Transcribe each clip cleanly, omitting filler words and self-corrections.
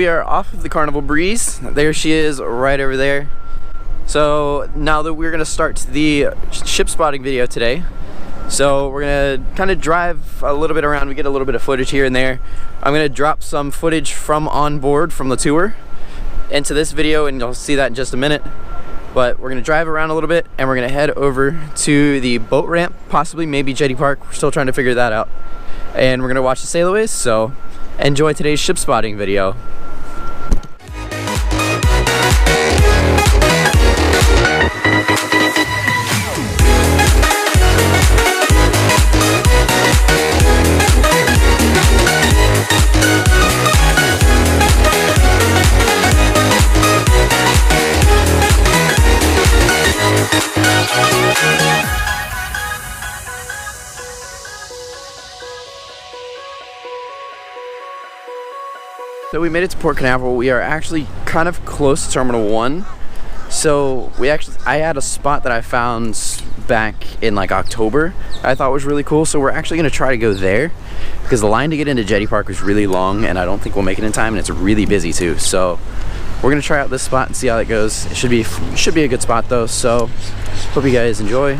we are off of the Carnival breeze. There she is, right over there. So now that we're gonna start the ship spotting video today. So we're gonna kind of drive a little bit around. We get a little bit of footage here and there. I'm gonna drop some footage from on board from the tour into this video, and you'll see that in just a minute. But we're gonna drive around a little bit, and we're gonna head over to the boat ramp, possibly maybe Jetty Park. We're still trying to figure that out. And we're gonna watch the sailways, so enjoy today's ship spotting video. So we made it to Port Canaveral. We are actually kind of close to Terminal 1. So I had a spot that I found back in like October I thought was really cool. So we're actually gonna try to go there because the line to get into Jetty Park was really long and I don't think we'll make it in time, and it's really busy too. So we're gonna try out this spot and see how it goes. It should be a good spot though. So hope you guys enjoy.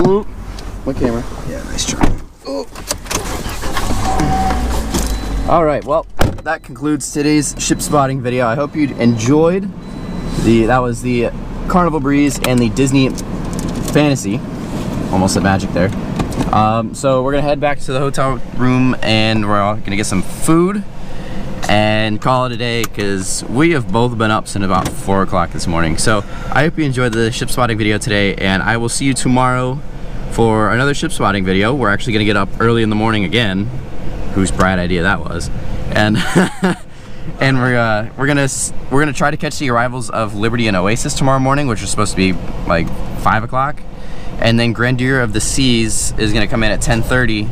Ooh, my camera. Yeah, nice try. Ooh. All right, well, that concludes today's ship spotting video. I hope you enjoyed. That was the Carnival Breeze and the Disney Fantasy. Almost said magic there. So we're gonna head back to the hotel room and we're all gonna get some food and call it a day because we have both been up since about 4 o'clock this morning. So I hope you enjoyed the ship spotting video today, and I will see you tomorrow for another ship spotting video. We're actually gonna get up early in the morning again. Whose bright idea that was. And and we're gonna try to catch the arrivals of Liberty and Oasis tomorrow morning, which are supposed to be like 5 o'clock. And then Grandeur of the Seas is gonna come in at 10:30.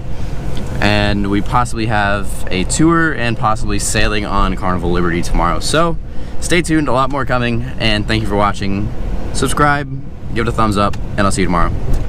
and we possibly have a tour and possibly sailing on Carnival Liberty tomorrow. So stay tuned, a lot more coming, and thank you for watching. Subscribe, give it a thumbs up, and I'll see you tomorrow.